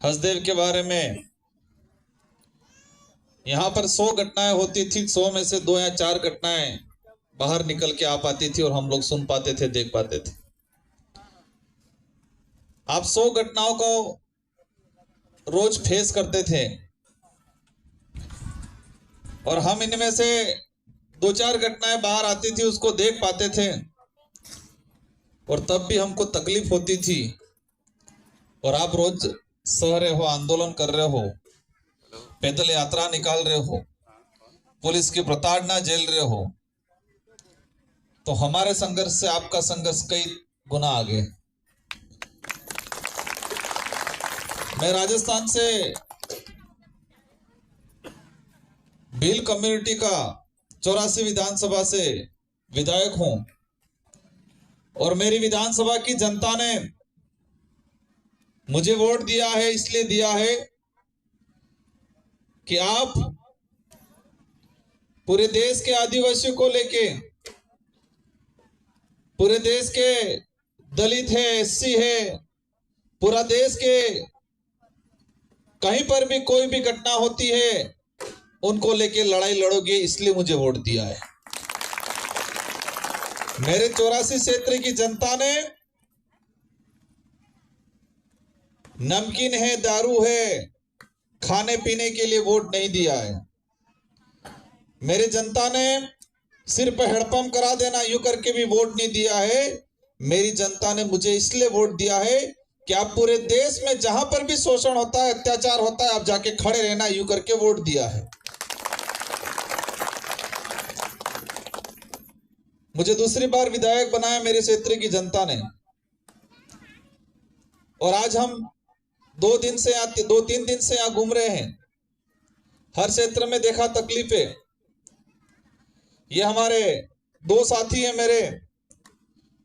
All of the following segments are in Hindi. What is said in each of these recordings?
हसदेव के बारे में यहाँ पर 100 घटनाएं होती थी, 100 में से 2 या 4 घटनाएं बाहर निकल के आ पाती थी और हम लोग सुन पाते थे, देख पाते थे। आप 100 घटनाओं को रोज फेस करते थे और हम इनमें से 2-4 घटनाएं बाहर आती थी, उसको देख पाते थे और तब भी हमको तकलीफ होती थी। और आप रोज सह रहे हो, आंदोलन कर रहे हो, पैदल यात्रा निकाल रहे हो, पुलिस की प्रताड़ना झेल रहे हो, तो हमारे संघर्ष से आपका संघर्ष कई गुना आगे। मैं राजस्थान से भील कम्युनिटी का 84 विधानसभा से विधायक हूं और मेरी विधानसभा की जनता ने मुझे वोट दिया है, इसलिए दिया है कि आप पूरे देश के आदिवासियों को लेके, पूरे देश के दलित है, एससी है, पूरा देश के कहीं पर भी कोई भी घटना होती है उनको लेके लड़ाई लड़ोगे, इसलिए मुझे वोट दिया है। मेरे 84 क्षेत्र की जनता ने नमकीन है, दारू है, खाने पीने के लिए वोट नहीं दिया है। मेरी जनता ने सिर पर हेडपंप करा देना यूं करके भी वोट नहीं दिया है। मेरी जनता ने मुझे इसलिए वोट दिया है कि आप पूरे देश में जहां पर भी शोषण होता है, अत्याचार होता है, आप जाके खड़े रहना, यूं करके वोट दिया है। मुझे दूसरी बार विधायक बनाया मेरे क्षेत्र की जनता ने और आज हम 2-3 दिन से यहाँ घूम रहे हैं। हर क्षेत्र में देखा तकलीफें। ये हमारे 2 साथी हैं मेरे,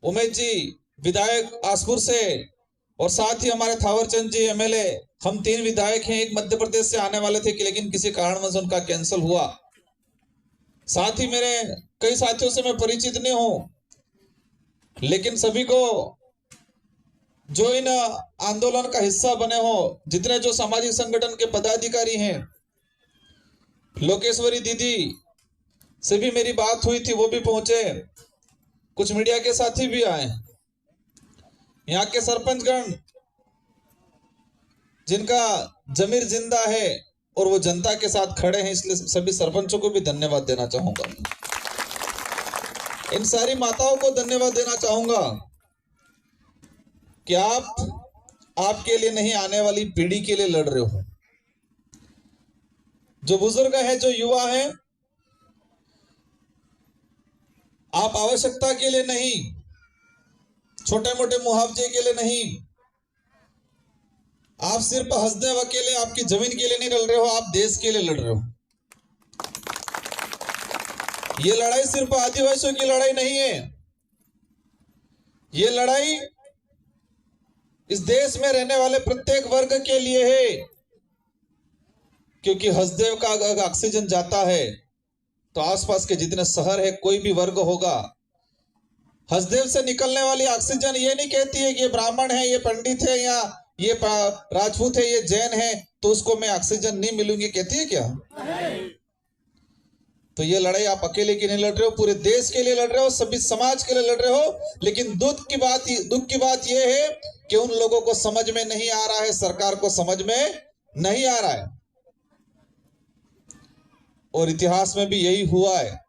उमेश जी विधायक आसपुर से और साथ ही हमारे थावरचंद जी एमएलए। हम 3 विधायक हैं। एक मध्य प्रदेश से आने वाले थे कि लेकिन किसी कारणवश उनका कैंसिल हुआ। साथ ही मेरे कई साथियों से मैं परिचित नहीं हूं, लेकिन सभी को जो इन आंदोलन का हिस्सा बने हो, जितने जो सामाजिक संगठन के पदाधिकारी हैं, लोकेश्वरी दीदी से भी मेरी बात हुई थी, वो भी पहुंचे, कुछ मीडिया के साथी भी आए। यहाँ के सरपंचगण जिनका जमीर जिंदा है और वो जनता के साथ खड़े हैं, इसलिए सभी सरपंचों को भी धन्यवाद देना चाहूंगा। इन सारी माताओं को धन्यवाद देना चाहूंगा कि आप आपके लिए नहीं, आने वाली पीढ़ी के लिए लड़ रहे हो। जो बुजुर्ग है, जो युवा है, आप आवश्यकता के लिए नहीं, छोटे मोटे मुआवजे के लिए नहीं, आप सिर्फ हसदेव अकेले आपकी जमीन के लिए नहीं लड़ रहे हो, आप देश के लिए लड़ रहे हो। ये लड़ाई सिर्फ आदिवासियों की लड़ाई नहीं है, ये लड़ाई इस देश में रहने वाले प्रत्येक वर्ग के लिए है। क्योंकि हसदेव का अगर ऑक्सीजन जाता है तो आसपास के जितने शहर है, कोई भी वर्ग होगा, हसदेव से निकलने वाली ऑक्सीजन ये नहीं कहती है कि ये ब्राह्मण है, ये पंडित है, या ये राजपूत है, ये जैन है, तो उसको मैं ऑक्सीजन नहीं मिलूंगी, कहती है क्या? तो ये लड़ाई आप अकेले की नहीं लड़ रहे हो, पूरे देश के लिए लड़ रहे हो, सभी समाज के लिए लड़ रहे हो। लेकिन दुख की बात यह है कि उन लोगों को समझ में नहीं आ रहा है, सरकार को समझ में नहीं आ रहा है। और इतिहास में भी यही हुआ है।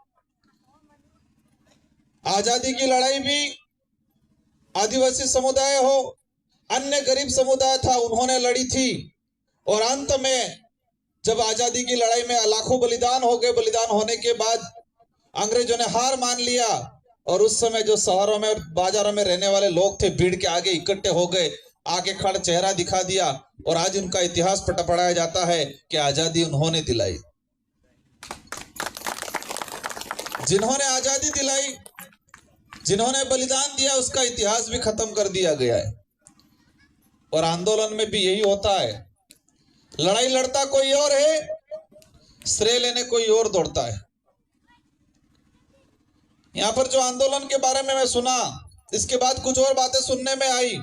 आजादी की लड़ाई भी आदिवासी समुदाय हो, अन्य गरीब समुदाय था, उन्होंने लड़ी थी। और अंत में जब आजादी की लड़ाई में लाखों बलिदान हो गए, बलिदान होने के बाद अंग्रेजों ने हार मान लिया और उस समय जो शहरों में और बाजारों में रहने वाले लोग थे, भीड़ के आगे इकट्ठे हो गए, आगे खड़ा चेहरा दिखा दिया और आज उनका इतिहास पढ़ाया जाता है कि आजादी उन्होंने दिलाई। जिन्होंने आजादी दिलाई, जिन्होंने बलिदान दिया, उसका इतिहास भी खत्म कर दिया गया है। और आंदोलन में भी यही होता है, लड़ाई लड़ता कोई और है, श्रेय लेने कोई और दौड़ता है। यहां पर जो आंदोलन के बारे में मैं सुना, इसके बाद कुछ और बातें सुनने में आई।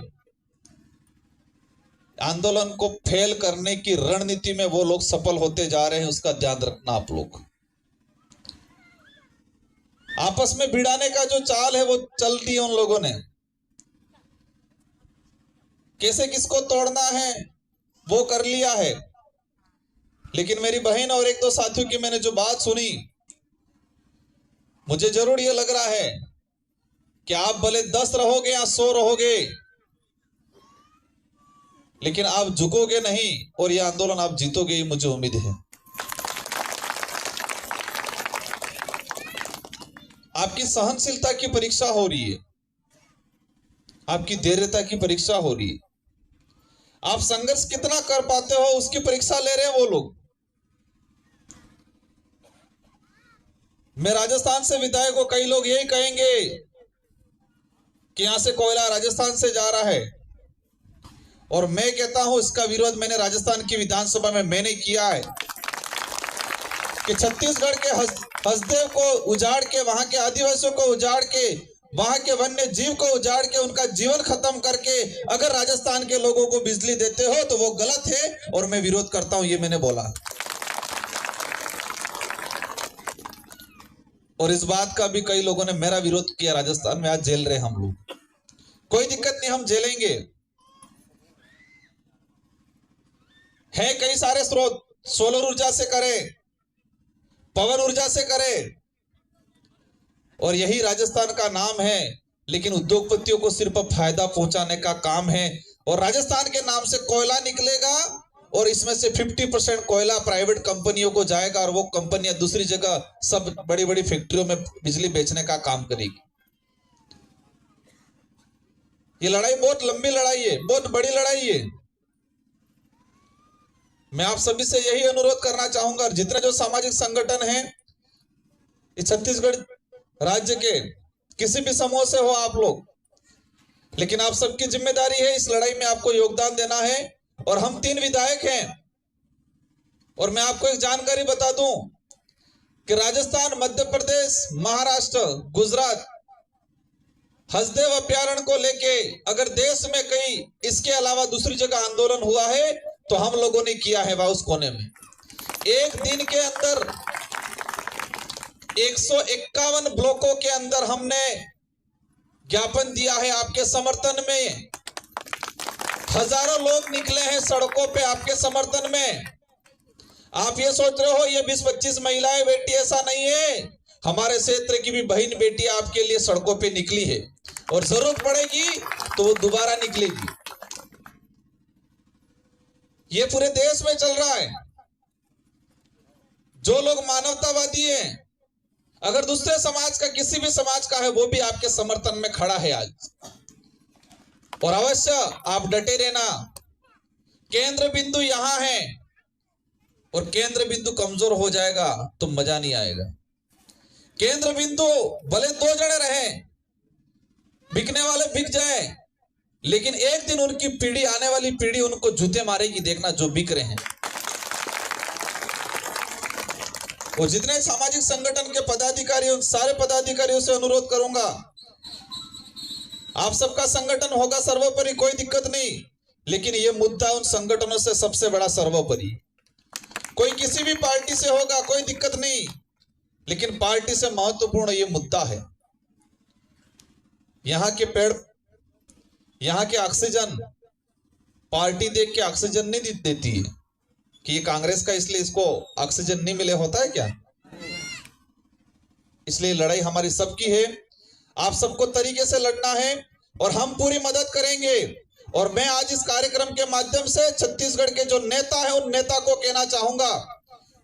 आंदोलन को फेल करने की रणनीति में वो लोग सफल होते जा रहे हैं, उसका ध्यान रखना आप लोग। आपस में भिड़ाने का जो चाल है वो चल दी है उन लोगों ने, कैसे किसको तोड़ना है वो कर लिया है। लेकिन मेरी बहन और एक दो साथियों की मैंने जो बात सुनी, मुझे जरूर ये लग रहा है कि आप भले 10 रहोगे या 100 रहोगे, लेकिन आप झुकोगे नहीं और यह आंदोलन आप जीतोगे, ये मुझे उम्मीद है। आपकी सहनशीलता की परीक्षा हो रही है, आपकी धैर्यता की परीक्षा हो रही है, आप संघर्ष कितना कर पाते हो उसकी परीक्षा ले रहे हैं वो लोग। मैं राजस्थान से विधायक को, कई लोग यही कहेंगे कि यहां से कोयला राजस्थान से जा रहा है, और मैं कहता हूं इसका विरोध मैंने राजस्थान की विधानसभा में मैंने किया है कि छत्तीसगढ़ के हसदेव को उजाड़ के, वहां के आदिवासियों को उजाड़ के, वहां के वन्य जीव को उजाड़ के, उनका जीवन खत्म करके अगर राजस्थान के लोगों को बिजली देते हो तो वो गलत है और मैं विरोध करता हूं, ये मैंने बोला। और इस बात का भी कई लोगों ने मेरा विरोध किया, राजस्थान में आज जेल रहे हम लोग। कोई दिक्कत नहीं, हम झेलेंगे। है कई सारे स्रोत, सोलर ऊर्जा से करें, पवन ऊर्जा से करें, और यही राजस्थान का नाम है। लेकिन उद्योगपतियों को सिर्फ फायदा पहुंचाने का काम है, और राजस्थान के नाम से कोयला निकलेगा और इसमें से 50% कोयला प्राइवेट कंपनियों को जाएगा, और वो कंपनियां दूसरी जगह सब बड़ी बड़ी फैक्ट्रियों में बिजली बेचने का काम करेगी। ये लड़ाई बहुत लंबी लड़ाई है, बहुत बड़ी लड़ाई है। मैं आप सभी से यही अनुरोध करना चाहूंगा, जितने जो सामाजिक संगठन हैं इस छत्तीसगढ़ राज्य के, किसी भी समूह से हो आप लोग, लेकिन आप सबकी जिम्मेदारी है इस लड़ाई में आपको योगदान देना है। और हम 3 विधायक हैं, और मैं आपको एक जानकारी बता दूं कि राजस्थान, मध्य प्रदेश, महाराष्ट्र, गुजरात हसदेव अभ्यारण्य को लेके अगर देश में कहीं इसके अलावा दूसरी जगह आंदोलन हुआ है तो हम लोगों ने किया है। वह उस कोने में एक दिन के अंदर 151 ब्लॉकों के अंदर हमने ज्ञापन दिया है आपके समर्थन में। हजारों लोग निकले हैं सड़कों पे आपके समर्थन में। आप ये सोच रहे हो ये 20-25 महिलाएं बेटी, ऐसा नहीं है। हमारे क्षेत्र की भी बहन बेटी आपके लिए सड़कों पे निकली है, और जरूरत पड़ेगी तो वो दोबारा निकलेगी। ये पूरे देश में चल रहा है। जो लोग मानवतावादी हैं, अगर दूसरे समाज का, किसी भी समाज का है, वो भी आपके समर्थन में खड़ा है आज। और अवश्य आप डटे रहना। केंद्र बिंदु यहां है, और केंद्र बिंदु कमजोर हो जाएगा तो मजा नहीं आएगा। केंद्र बिंदु भले 2 जने रहे, बिकने वाले बिक जाए, लेकिन एक दिन उनकी पीढ़ी, आने वाली पीढ़ी उनको जूते मारेगी, देखना जो बिक रहे हैं। और जितने सामाजिक संगठन के पदाधिकारी, उन सारे पदाधिकारियों से अनुरोध करूंगा, आप सबका संगठन होगा सर्वोपरि, कोई दिक्कत नहीं, लेकिन यह मुद्दा उन संगठनों से सबसे बड़ा सर्वोपरि। कोई किसी भी पार्टी से होगा, कोई दिक्कत नहीं, लेकिन पार्टी से महत्वपूर्ण यह मुद्दा है। यहां के पेड़, यहां के ऑक्सीजन, पार्टी देख के ऑक्सीजन नहीं देती है कि ये कांग्रेस का इसलिए इसको ऑक्सीजन नहीं मिले, होता है क्या? इसलिए लड़ाई हमारी सबकी है। आप सबको तरीके से लड़ना है और हम पूरी मदद करेंगे। और मैं आज इस कार्यक्रम के माध्यम से छत्तीसगढ़ के जो नेता हैं उन नेता को कहना चाहूंगा,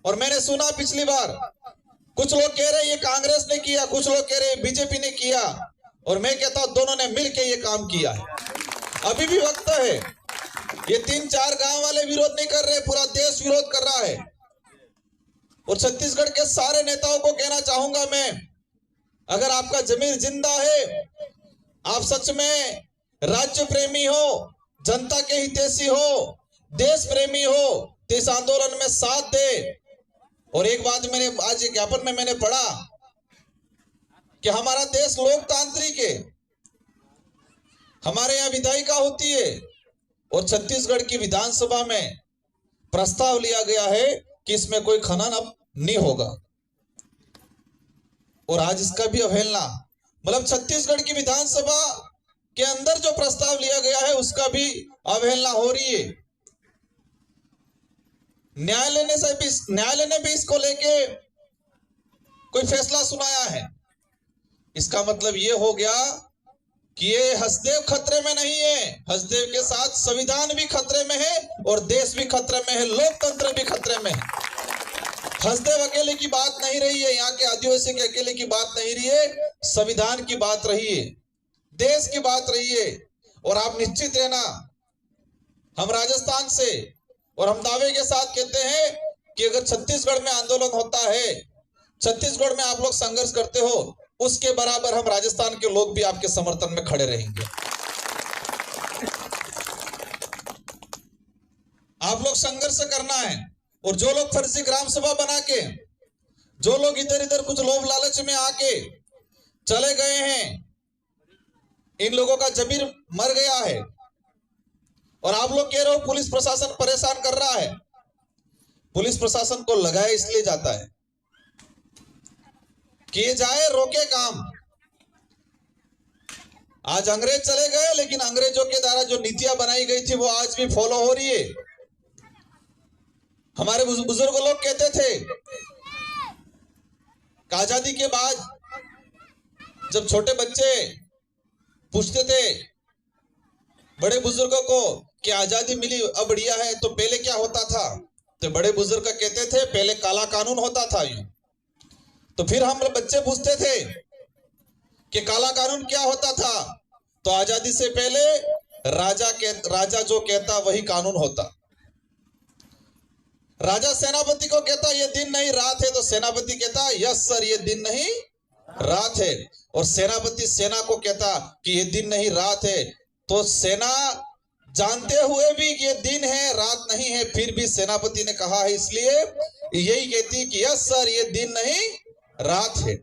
और मैंने सुना पिछली बार कुछ लोग कह रहे ये कांग्रेस ने किया, कुछ लोग कह रहे बीजेपी ने किया, और मैं कहता हूं दोनों ने मिलकर ये काम किया है। अभी भी वक्त है। ये 3-4 गांव वाले विरोध नहीं कर रहे, पूरा देश विरोध कर रहा है। और छत्तीसगढ़ के सारे नेताओं को कहना चाहूंगा मैं, अगर आपका जमीर जिंदा है, आप सच में राज्य प्रेमी हो, जनता के हितैषी हो, देश प्रेमी हो, तो इस आंदोलन में साथ दे। और एक बात मैंने आज ज्ञापन में मैंने पढ़ा कि हमारा देश लोकतांत्रिक है, हमारे यहाँ विधायिका होती है, और छत्तीसगढ़ की विधानसभा में प्रस्ताव लिया गया है कि इसमें कोई खनन अब नहीं होगा, और आज इसका भी अवहेलना, मतलब छत्तीसगढ़ की विधानसभा के अंदर जो प्रस्ताव लिया गया है उसका भी अवहेलना हो रही है। न्यायालय ने भी इसको लेके कोई फैसला सुनाया है। इसका मतलब ये हो गया कि ये हसदेव खतरे में नहीं है, हसदेव के साथ संविधान भी खतरे में है और देश भी खतरे में है, लोकतंत्र भी खतरे में है। हसदेव अकेले की बात नहीं रही है, यहाँ के आदिवासी के अकेले की बात नहीं रही है, संविधान की बात रही है, देश की बात रही है। और आप निश्चित रहना, हम राजस्थान से और हम दावे के साथ कहते हैं कि अगर छत्तीसगढ़ में आंदोलन होता है, छत्तीसगढ़ में आप लोग संघर्ष करते हो, उसके बराबर हम राजस्थान के लोग भी आपके समर्थन में खड़े रहेंगे। आप लोग संघर्ष करना है, और जो लोग फर्जी ग्राम सभा बना के, जो लोग इधर इधर कुछ लोभ लालच में आके चले गए हैं, इन लोगों का जमीर मर गया है। और आप लोग कह रहे हो पुलिस प्रशासन परेशान कर रहा है, पुलिस प्रशासन को लगाया इसलिए जाता है किए जाए रोके काम। आज अंग्रेज चले गए, लेकिन अंग्रेजों के द्वारा जो नीतियां बनाई गई थी वो आज भी फॉलो हो रही है। हमारे बुजुर्ग लोग कहते थे कि आजादी के बाद जब छोटे बच्चे पूछते थे बड़े बुजुर्गों को कि आजादी मिली अब बढ़िया है, तो पहले क्या होता था, तो बड़े बुजुर्ग कहते थे पहले काला कानून होता था। यूं तो फिर हम बच्चे पूछते थे कि काला कानून क्या होता था, तो आजादी से पहले राजा जो कहता वही कानून होता। राजा सेनापति को कहता ये दिन नहीं रात है, तो सेनापति कहता यस सर ये दिन नहीं रात है। और सेनापति सेना को कहता कि ये दिन नहीं रात है, तो सेना जानते हुए भी कि ये दिन है रात नहीं है, फिर भी सेनापति ने कहा है, इसलिए यही कहती कि यस सर ये दिन नहीं रात है।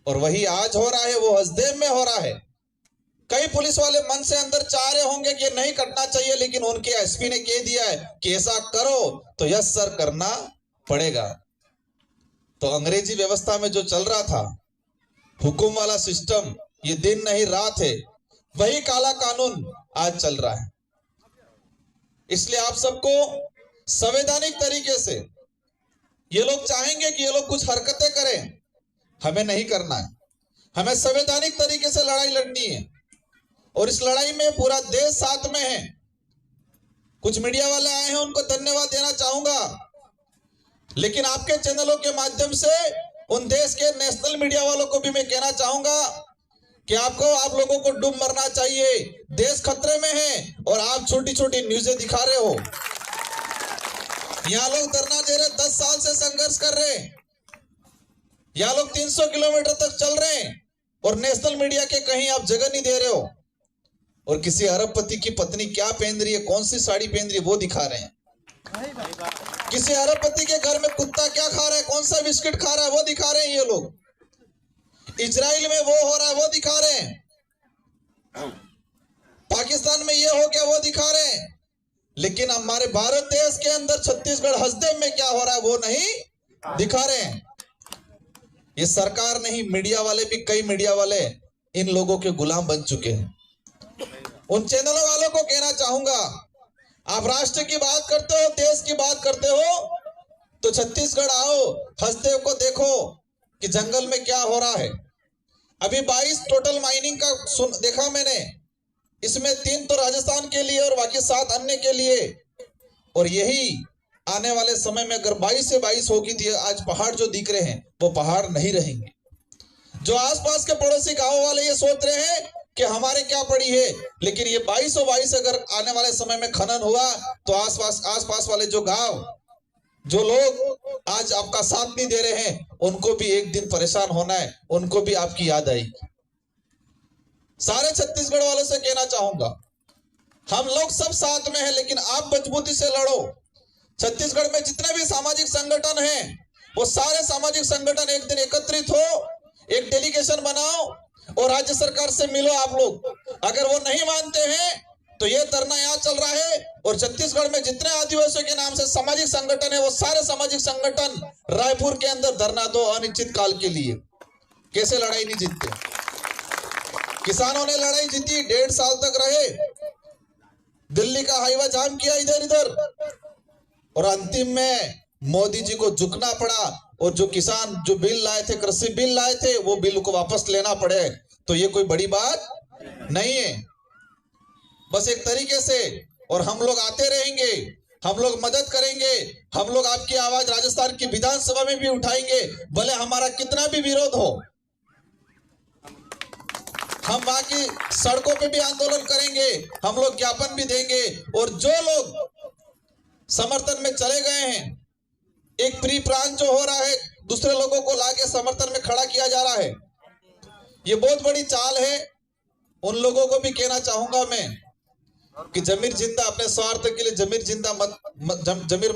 और वही आज हो रहा है, वो हसदेव में हो रहा है। कई पुलिस वाले मन से अंदर चाह रहे होंगे कि नहीं करना चाहिए, लेकिन उनके एसपी ने कह दिया है कि ऐसा करो, तो यस सर करना पड़ेगा। तो अंग्रेजी व्यवस्था में जो चल रहा था हुकुम वाला सिस्टम, ये दिन नहीं रात है, वही काला कानून आज चल रहा है। इसलिए आप सबको संवैधानिक तरीके से, ये लोग चाहेंगे कि ये लोग कुछ हरकतें करें, हमें नहीं करना है, हमें संवैधानिक तरीके से लड़ाई लड़नी है। और इस लड़ाई में पूरा देश साथ में है। कुछ मीडिया वाले आए हैं, उनको धन्यवाद देना चाहूंगा, लेकिन आपके चैनलों के माध्यम से उन देश के नेशनल मीडिया वालों को भी मैं कहना चाहूंगा कि आप लोगों को डूब मरना चाहिए। देश खतरे में है और आप छोटी छोटी न्यूज़ें दिखा रहे हो। यहाँ लोग धरना दे रहे, 10 साल से संघर्ष कर रहे हैं, यहाँ लोग 300 किलोमीटर तक चल रहे हैं, और नेशनल मीडिया के कहीं आप जगह नहीं दे रहे हो। और किसी अरबपति की पत्नी क्या पहन रही है, कौन सी साड़ी पहन रही है, वो दिखा रहे हैं। किसी अरबपति के घर में कुत्ता क्या खा रहा है, कौन सा बिस्किट खा रहा है, वो दिखा रहे हैं ये लोग। इजराइल में वो हो रहा है, वो दिखा रहे हैं। पाकिस्तान में ये हो गया, वो दिखा रहे हैं। लेकिन हमारे भारत देश के अंदर छत्तीसगढ़ हसदेव में क्या हो रहा है, वो नहीं दिखा रहे हैं। ये सरकार नहीं, मीडिया वाले भी, कई मीडिया वाले इन लोगों के गुलाम बन चुके हैं। उन चैनलों वालों को कहना चाहूंगा, आप राष्ट्र की बात करते हो, देश की बात करते हो, तो छत्तीसगढ़ आओ, हसदेव को देखो कि जंगल में क्या हो रहा है। अभी 22 टोटल माइनिंग का देखा मैंने, इसमें 3 तो राजस्थान के लिए और बाकी 7 अन्य के लिए। और यही आने वाले समय में अगर 22 से 22 होगी, तो आज पहाड़ जो दिख रहे हैं वो पहाड़ नहीं रहेंगे। जो आसपास के पड़ोसी गांव वाले ये सोच रहे हैं कि हमारे क्या पड़ी है, लेकिन ये 22 अगर आने वाले समय में खनन हुआ, तो आसपास वाले जो गांव, जो लोग आज आपका साथ नहीं दे रहे हैं, उनको भी एक दिन परेशान होना है, उनको भी आपकी याद आएगी। सारे छत्तीसगढ़ वालों से कहना चाहूंगा, हम लोग सब साथ में हैं, लेकिन आप मजबूती से लड़ो। छत्तीसगढ़ में जितने भी सामाजिक संगठन हैं, वो सारे सामाजिक संगठन एक दिन एकत्रित हो, एक डेलीगेशन बनाओ और राज्य सरकार से मिलो। आप लोग अगर वो नहीं मानते हैं तो ये धरना यहाँ चल रहा है। और छत्तीसगढ़ में जितने आदिवासियों के नाम से सामाजिक संगठन है, वो सारे सामाजिक संगठन रायपुर के अंदर धरना दो अनिश्चित काल के लिए। कैसे लड़ाई नहीं जीतते? किसानों ने लड़ाई जीती, 1.5 साल तक रहे, दिल्ली का हाईवे जाम किया इधर इधर, और अंतिम में मोदी जी को झुकना पड़ा। और जो किसान जो बिल लाए थे, कृषि बिल लाए थे, वो बिल को वापस लेना पड़े। तो ये कोई बड़ी बात नहीं है, बस एक तरीके से। और हम लोग आते रहेंगे, हम लोग मदद करेंगे, हम लोग आपकी आवाज राजस्थान की विधानसभा में भी उठाएंगे, भले हमारा कितना भी विरोध हो। हम वहां की सड़कों पे भी आंदोलन करेंगे, हम लोग ज्ञापन भी देंगे। और जो लोग समर्थन में चले गए हैं, एक प्री प्लान जो हो रहा है, दूसरे लोगों को लाके समर्थन में खड़ा किया जा रहा है, ये बहुत बड़ी चाल है। उन लोगों को भी कहना चाहूंगा मैं कि जमीर जिंदा, अपने स्वार्थ के लिए जमीर जिंदा मत जमीर